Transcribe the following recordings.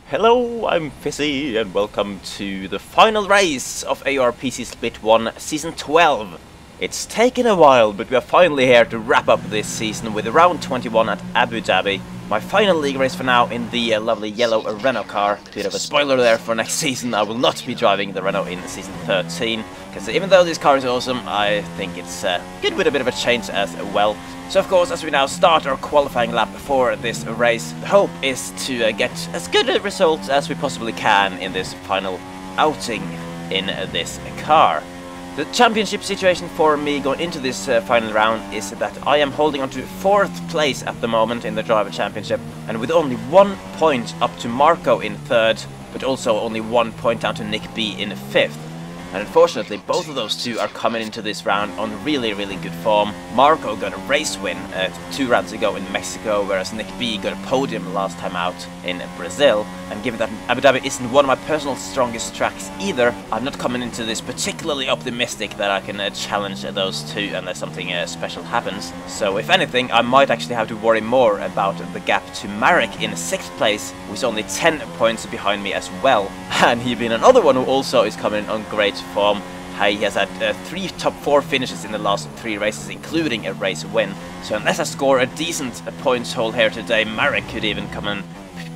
Hello, I'm Fizzy and welcome to the final race of AOR PC Split 1 Season 12. It's taken a while, but we are finally here to wrap up this season with round 21 at Abu Dhabi. My final league race for now in the lovely yellow Renault car. Bit of a spoiler there for next season, I will not be driving the Renault in Season 13. Because even though this car is awesome, I think it's good with a bit of a change as well. So of course, as we now start our qualifying lap for this race, the hope is to get as good a result as we possibly can in this final outing in this car. The championship situation for me going into this final round is that I am holding on to 4th place at the moment in the driver championship, and with only 1 point up to Marco in 3rd, but also only 1 point down to Nick B in 5th. And unfortunately, both of those two are coming into this round on really good form. Marco got a race win 2 rounds ago in Mexico, whereas Nick B got a podium last time out in Brazil. And given that Abu Dhabi isn't one of my personal strongest tracks either, I'm not coming into this particularly optimistic that I can challenge those two unless something special happens. So if anything, I might actually have to worry more about the gap to Marek in 6th place, who's only 10 points behind me as well. And he being another one who also is coming in on great form. He has had 3 top 4 finishes in the last 3 races, including a race win. So unless I score a decent points haul here today, Marek could even come and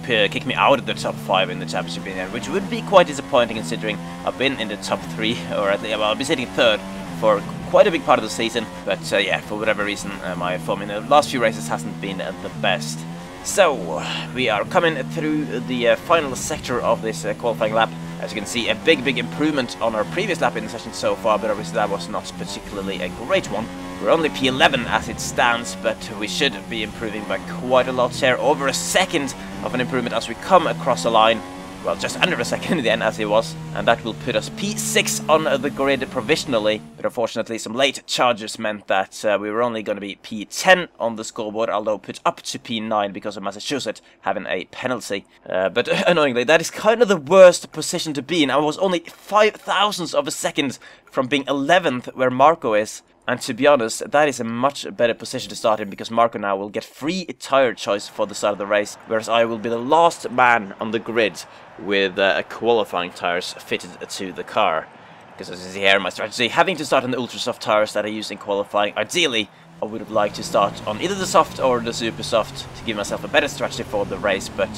kick me out of the top 5 in the championship in the end, which would be quite disappointing considering I've been in the top 3, or at least I'll be sitting 3rd for quite a big part of the season. But yeah, for whatever reason, my form in the last few races hasn't been the best. So we are coming through the final sector of this qualifying lap. As you can see, a big improvement on our previous lap in the session so far, but obviously that was not particularly a great one. We're only P11 as it stands, but we should be improving by quite a lot here. Over a second of an improvement as we come across the line. Well, just under a second in the end as it was, and that will put us P6 on the grid provisionally, but unfortunately some late charges meant that we were only going to be P10 on the scoreboard, although put up to P9 because of Massachusetts having a penalty. But annoyingly, that is kind of the worst position to be in. I was only 5,000ths of a second from being 11th where Marco is. And to be honest, that is a much better position to start in, because Marco now will get free tyre choice for the start of the race, whereas I will be the last man on the grid with qualifying tyres fitted to the car. Because as you see here, my strategy, having to start on the ultra soft tyres that I use in qualifying, ideally I would like to start on either the soft or the super soft to give myself a better strategy for the race, but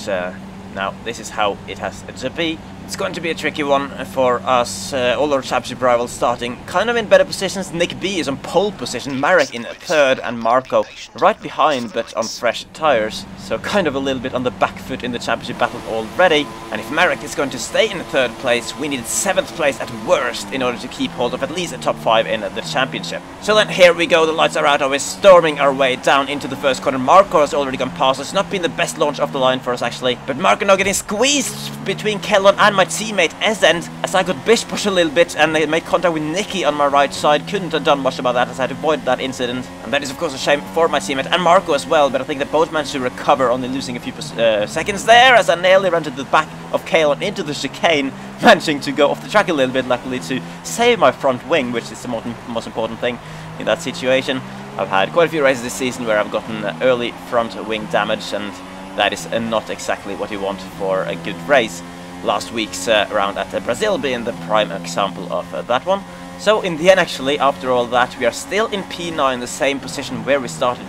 now this is how it has to be. It's going to be a tricky one for us, all our championship rivals starting kind of in better positions. Nick B is on pole position, Marek in 3rd, and Marco right behind but on fresh tyres. So kind of a little bit on the back foot in the championship battle already. And if Marek is going to stay in 3rd place, we need 7th place at worst in order to keep hold of at least a top 5 in the championship. So then here we go, the lights are out, and we're storming our way down into the first corner. Marco has already gone past us, not been the best launch off the line for us actually, but Marco now getting squeezed between Kellon and my teammate Esend, as I got bish push a little bit and they made contact with Nicky on my right side. Couldn't have done much about that as I had avoided that incident, and that is of course a shame for my teammate and Marco as well, but I think they both managed to recover, only losing a few seconds there as I nearly ran to the back of Kellon into the chicane, managing to go off the track a little bit, luckily to save my front wing, which is the most important thing in that situation. I've had quite a few races this season where I've gotten early front wing damage, and that is not exactly what you want for a good race. Last week's round at Brazil being the prime example of that one. So in the end, actually, after all that, we are still in P9, the same position where we started,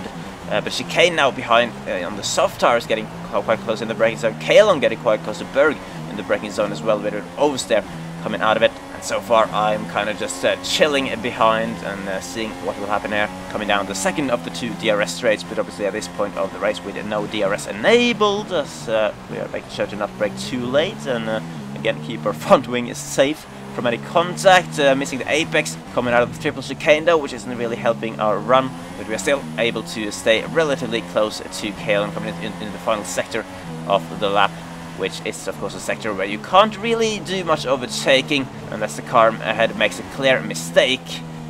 but chicane now behind on the soft tires, getting quite close in the braking zone. Kalon getting quite close to Berg in the braking zone as well, with an oversteer coming out of it. And so far I'm kind of just chilling behind and seeing what will happen here, coming down the second of the 2 DRS straights, but obviously at this point of the race with no DRS enabled, as we are making sure to not brake too late and again keep our front wing safe from any contact. Missing the apex coming out of the triple chicane though, which isn't really helping our run, but we are still able to stay relatively close to Kalon coming in the final sector of the lap, which is of course a sector where you can't really do much overtaking unless the car ahead makes a clear mistake,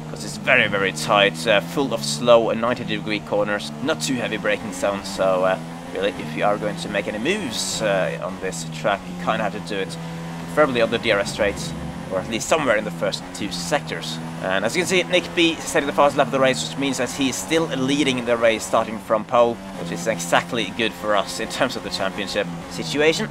because it's very tight, full of slow 90-degree corners, not too heavy braking zones. So really, if you are going to make any moves on this track, you kind of have to do it preferably on the DRS straights, or at least somewhere in the first 2 sectors. And as you can see, Nick B setting the fastest lap of the race, which means that he is still leading the race starting from pole, which is exactly good for us in terms of the championship situation.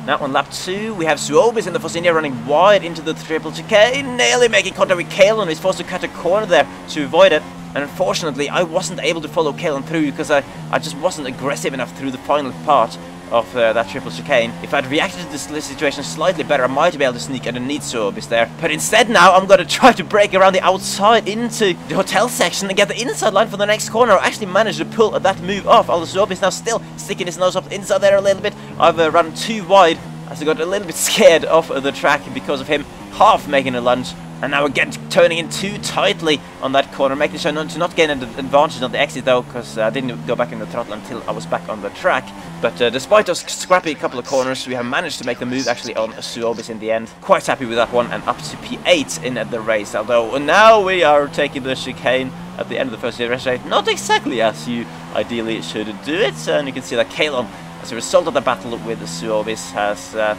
Now on lap 2, we have Suobis in the Force India running wide into the triple chicane, nearly making contact with Kalon, who's forced to cut a corner there to avoid it. And unfortunately, I wasn't able to follow Kalon through because I just wasn't aggressive enough through the final part of that triple chicane. If I'd reacted to this situation slightly better, I might be able to sneak underneath Suobis there. But instead now, I'm going to try to break around the outside into the hotel section and get the inside line for the next corner. I actually managed to pull that move off, although Suobis now still sticking his nose up the inside there a little bit. I've run too wide as I got a little bit scared of the track because of him half making a lunge. And now again turning in too tightly on that corner, making sure to not gain an advantage on the exit though, because I didn't go back in the throttle until I was back on the track. But despite those scrappy couple of corners, we have managed to make the move actually on Suobis in the end. Quite happy with that one, and up to P8 in the race, although now we are taking the chicane at the end of the first race rate, not exactly as you ideally should do it. And you can see that Kalon, as a result of the battle with Suobis, has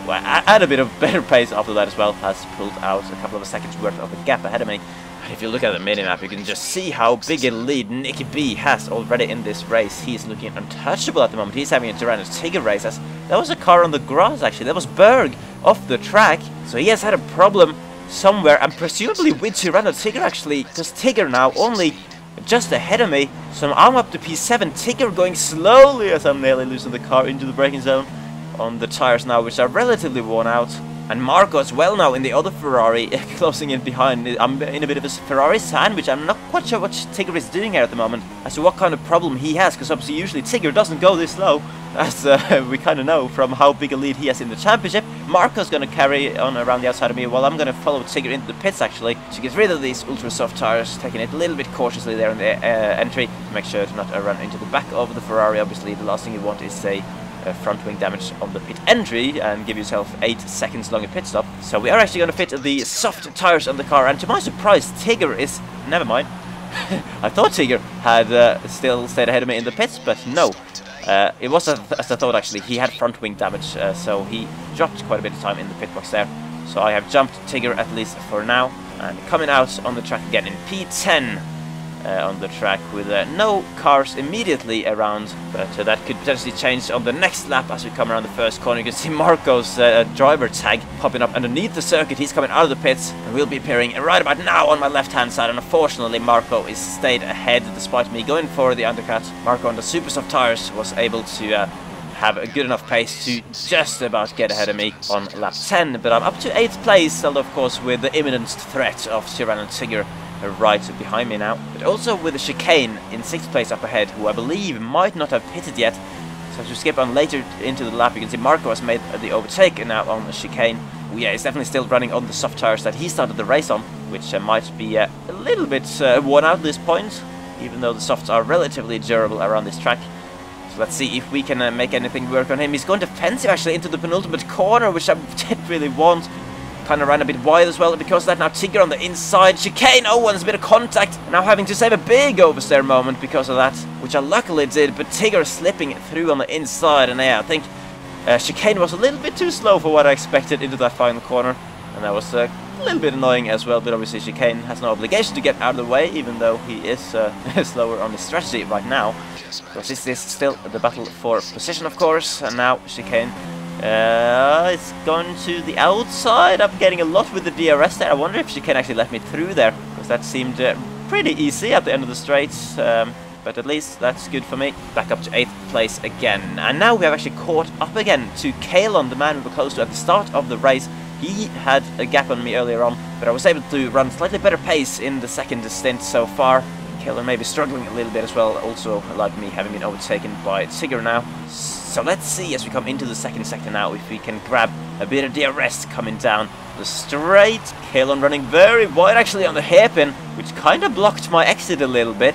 well, had a bit of better pace after that as well, has pulled out a couple of seconds worth of a gap ahead of me. And if you look at the minimap, you can just see how big a lead Nicky B has already in this race. He's looking untouchable at the moment. He's having a Tyranno's Tigger race. That was a car on the grass actually. That was Berg off the track. So he has had a problem somewhere, and presumably with Tyranno's Tigger actually, because Tigger now only just ahead of me. So I'm up to P7. Tigger going slowly as I'm nearly losing the car into the braking zone on the tires now, which are relatively worn out. And Marco as well now in the other Ferrari, closing in behind. I'm in a bit of a Ferrari sandwich. I'm not quite sure what Tigger is doing here at the moment, as to what kind of problem he has, because obviously usually Tigger doesn't go this slow, as we kind of know from how big a lead he has in the championship. Marco's going to carry on around the outside of me, while I'm going to follow Tigger into the pits actually, to get rid of these ultra soft tires, taking it a little bit cautiously there in the entry, to make sure to not run into the back of the Ferrari. Obviously the last thing you want is, say, front wing damage on the pit entry and give yourself 8 seconds longer pit stop. So we are actually going to fit the soft tires on the car, and to my surprise Tigger is... never mind. I thought Tigger had still stayed ahead of me in the pits, but no. It was as I thought actually. He had front wing damage, so he dropped quite a bit of time in the pit box there. So I have jumped Tigger at least for now, and coming out on the track again in P10. On the track with no cars immediately around, but that could potentially change on the next lap as we come around the first corner. You can see Marco's driver tag popping up underneath the circuit. He's coming out of the pits and will be appearing right about now on my left hand side, and unfortunately Marco is stayed ahead despite me going for the undercut. Marco on the super soft tires was able to have a good enough pace to just about get ahead of me on lap 10, but I'm up to 8th place, although of course with the imminent threat of Tyranno Tigger right behind me now, but also with the chicane in 6th place up ahead, who I believe might not have pitted yet. So as we skip on later into the lap, you can see Marco has made the overtake now on the chicane. Well, yeah, he's definitely still running on the soft tires that he started the race on, which might be a little bit worn out at this point, even though the softs are relatively durable around this track. So let's see if we can make anything work on him. He's going defensive actually into the penultimate corner, which I didn't really want. Kind of ran a bit wide as well because of that. Now Tigger on the inside, chicane, oh, and there's a bit of contact. Now having to save a big oversteer moment because of that, which I luckily did, but Tigger slipping through on the inside, and yeah, I think chicane was a little bit too slow for what I expected into that final corner, and that was a little bit annoying as well. But obviously chicane has no obligation to get out of the way, even though he is slower on his strategy right now. So this is still the battle for position, of course, and now chicane. It's gone to the outside. I'm getting a lot with the DRS there. I wonder if she can actually let me through there, because that seemed pretty easy at the end of the straight. But at least that's good for me. Back up to 8th place again. And now we have actually caught up again to Kalon, the man we were close to at the start of the race. He had a gap on me earlier on, but I was able to run slightly better pace in the second stint so far. Kalon may be struggling a little bit as well, also like me, having been overtaken by Tigger now. So let's see as we come into the second sector now if we can grab a bit of DRS coming down the straight. Kalon running very wide actually on the hairpin, which kind of blocked my exit a little bit,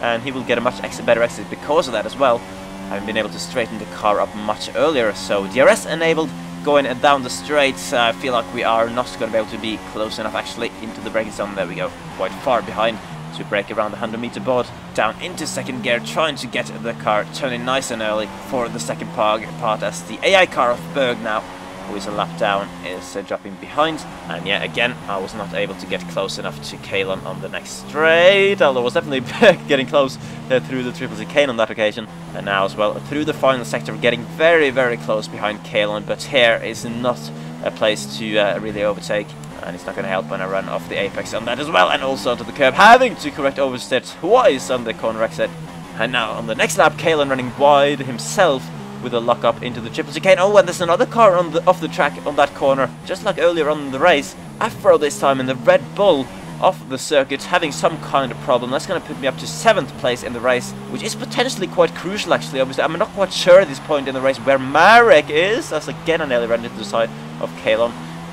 and he will get a much better exit because of that as well. I haven't been able to straighten the car up much earlier, so DRS enabled going down the straight. I feel like we are not going to be able to be close enough actually into the braking zone. There we go, quite far behind. To break around the 100-meter board, down into second gear, trying to get the car turning nice and early for the second part as the AI car of Berg now who is a lap down, is dropping behind. And yeah, again, I was not able to get close enough to Kalon on the next straight, although I was definitely getting close through the triple chicane on that occasion. And now as well, through the final sector, getting very, very close behind Kalon, but here is not a place to really overtake. And it's not going to help when I run off the apex on that as well, and also onto the curb, having to correct oversteer twice on the corner exit. And now on the next lap, Kalon running wide himself with a lock up into the triple chicane. Oh, and there's another car on off the track on that corner, just like earlier on in the race. Afro this time in the Red Bull off the circuit, having some kind of problem. That's going to put me up to 7th place in the race, which is potentially quite crucial actually. Obviously, I'm not quite sure at this point in the race where Marek is. That's again a nearly ran into the side of Kalon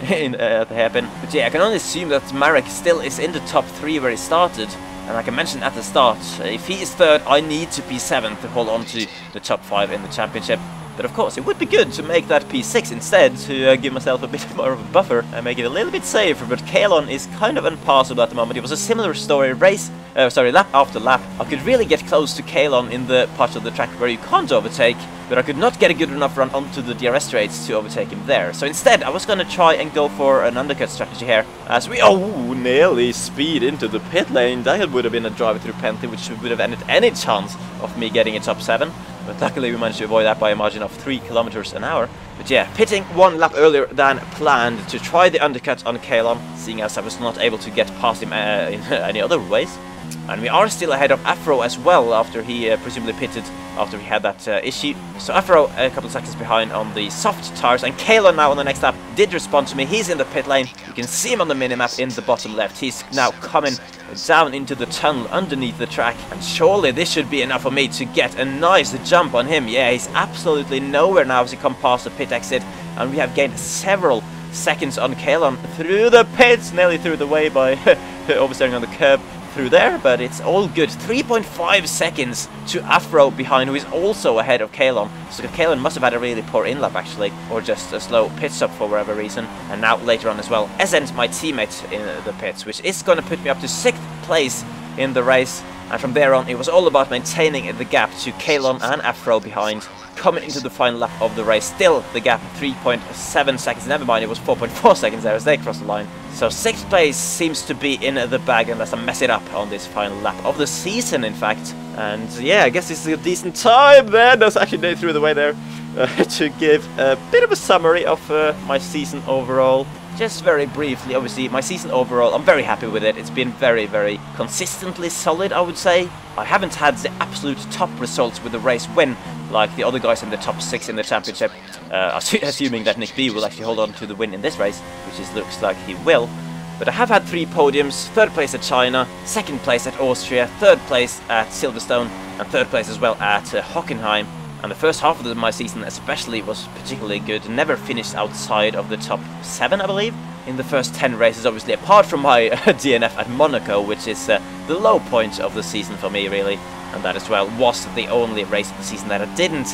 in the hairpin. But yeah, I can only assume that Marek still is in the top 3 where he started. And like I mentioned at the start, if he is 3rd, I need to be 7th to hold on to the top 5 in the championship. But of course, it would be good to make that P6 instead, to give myself a bit more of a buffer and make it a little bit safer. But Kalon is kind of unpassable at the moment. It was a similar story lap after lap. I could really get close to Kalon in the part of the track where you can't overtake, but I could not get a good enough run onto the DRS straights to overtake him there. So instead, I was going to try and go for an undercut strategy here, as we nearly speed into the pit lane. That would have been a driver-through penalty, which would have ended any chance of me getting a top 7. But luckily we managed to avoid that by a margin of 3 kilometers an hour. But yeah, pitting 1 lap earlier than planned to try the undercut on Kalon, seeing as I was not able to get past him in any other ways. And we are still ahead of Afro as well, after he presumably pitted after he had that issue. So Afro a couple of seconds behind on the soft tires, and Kalon now on the next lap did respond to me. He's in the pit lane. You can see him on the minimap in the bottom left. He's now coming down into the tunnel underneath the track, and surely this should be enough for me to get a nice jump on him. Yeah, he's absolutely nowhere now as he comes past the pit exit, and we have gained several seconds on Kalon through the pits, nearly threw the way by oversteering on the curb through there, but it's all good. 3.5 seconds to Afro behind, who is also ahead of Kalon. So Kalon must have had a really poor in-lap actually, or just a slow pit stop for whatever reason. And now later on as well, Esent, my teammate in the pits, which is going to put me up to 6th place in the race. And from there on, it was all about maintaining the gap to Kalon and Afro behind. Coming into the final lap of the race, still the gap 3.7 seconds, never mind, it was 4.4 seconds there as they crossed the line. So 6th place seems to be in the bag unless I mess it up on this final lap of the season, in fact. And yeah, I guess this is a decent time then. That's actually they threw the way there to give a bit of a summary of my season overall. Just very briefly, obviously, my season overall, I'm very happy with it. It's been very, very consistently solid, I would say. I haven't had the absolute top results with the race win, like the other guys in the top 6 in the championship, assuming that Nick B will actually hold on to the win in this race, which looks like he will. But I have had 3 podiums: 3rd place at China, 2nd place at Austria, 3rd place at Silverstone, and 3rd place as well at Hockenheim. And the first half of my season especially was particularly good. Never finished outside of the top 7, I believe, in the first 10 races, obviously, apart from my DNF at Monaco, which is the low point of the season for me, really. And that as well was the only race of the season that I didn't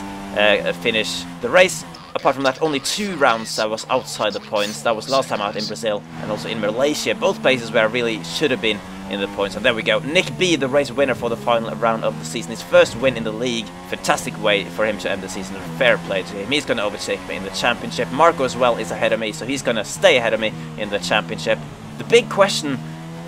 finish the race. Apart from that, only 2 rounds I was outside the points. That was last time out in Brazil and also in Malaysia, both places where I really should have been in the points. And there we go, Nick B, the race winner for the final round of the season, his first win in the league. Fantastic way for him to end the season. Fair play to him. He's going to overtake me in the championship. Marco as well is ahead of me, so he's going to stay ahead of me in the championship. The big question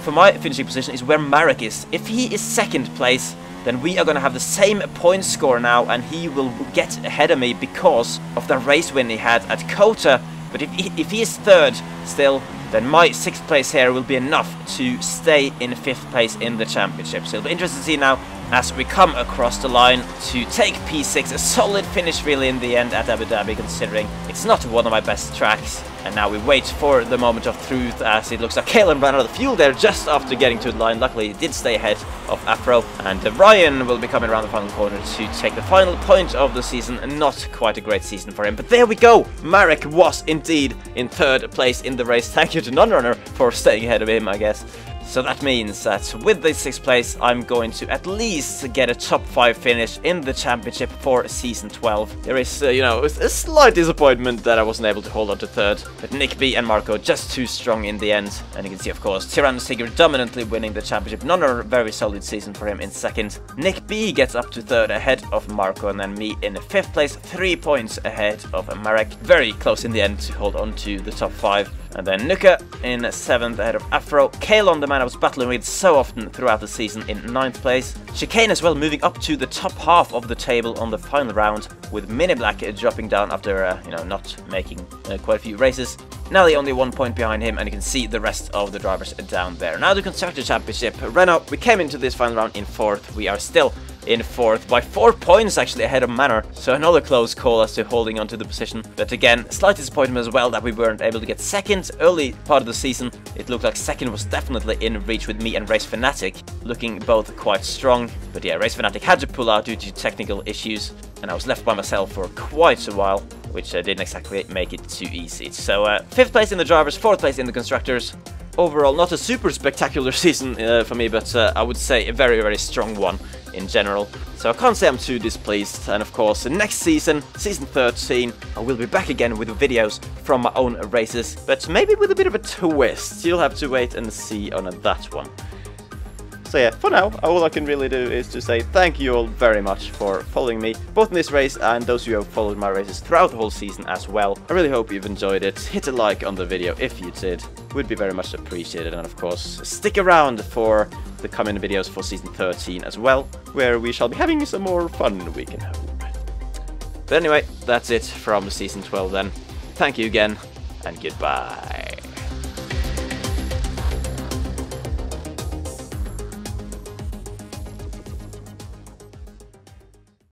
for my finishing position is where Marek is. If he is 2nd place, then we are going to have the same point score now, and he will get ahead of me because of the race win he had at Kota. But if he is 3rd still, then my 6th place here will be enough to stay in 5th place in the championship. So it'll be interesting to see now as we come across the line to take P6. A solid finish really in the end at Abu Dhabi, considering it's not one of my best tracks. And now we wait for the moment of truth, as it looks like Kalon ran out of fuel there just after getting to the line. Luckily he did stay ahead of Afro, and Ryan will be coming around the final corner to take the final point of the season. Not quite a great season for him, but there we go. Marek was indeed in 3rd place in the race. Thank you to Non-Runner for staying ahead of him, I guess. So that means that with this 6th place, I'm going to at least get a top 5 finish in the championship for Season 12. There is, you know, a slight disappointment that I wasn't able to hold on to 3rd, but Nick B and Marco just too strong in the end. And you can see, of course, Tyrannosaurus dominantly winning the championship. Another very solid season for him in 2nd. Nick B gets up to 3rd ahead of Marco, and then me in 5th place, 3 points ahead of Marek. Very close in the end to hold on to the top 5. And then Nuka in 7th ahead of Afro. Kalon, the man I was battling with so often throughout the season, in 9th place. Chicane as well, moving up to the top half of the table on the final round, with Mini Black dropping down after, you know, not making quite a few races. Now they're only 1 point behind him, and you can see the rest of the drivers down there. Now the Constructor Championship. Renault, we came into this final round in 4th. We are still in 4th by 4 points actually ahead of Manor, so another close call as to holding on to the position. But again, slight disappointment as well that we weren't able to get 2nd. Early part of the season it looked like 2nd was definitely in reach with me and Race Fanatic, looking both quite strong. But yeah, Race Fanatic had to pull out due to technical issues, and I was left by myself for quite a while, which didn't exactly make it too easy. So 5th place in the drivers, 4th place in the constructors. Overall, not a super spectacular season for me, but I would say a very, very strong one in general. So I can't say I'm too displeased. And of course, next season, season 13, I will be back again with videos from my own races, but maybe with a bit of a twist. You'll have to wait and see on that one. So yeah, for now, all I can really do is to say thank you all very much for following me, both in this race and those of you who have followed my races throughout the whole season as well. I really hope you've enjoyed it. Hit a like on the video if you did. Would be very much appreciated. And of course, stick around for the coming videos for Season 13 as well, where we shall be having some more fun, we can hope. But anyway, that's it from Season 12 then. Thank you again, and goodbye.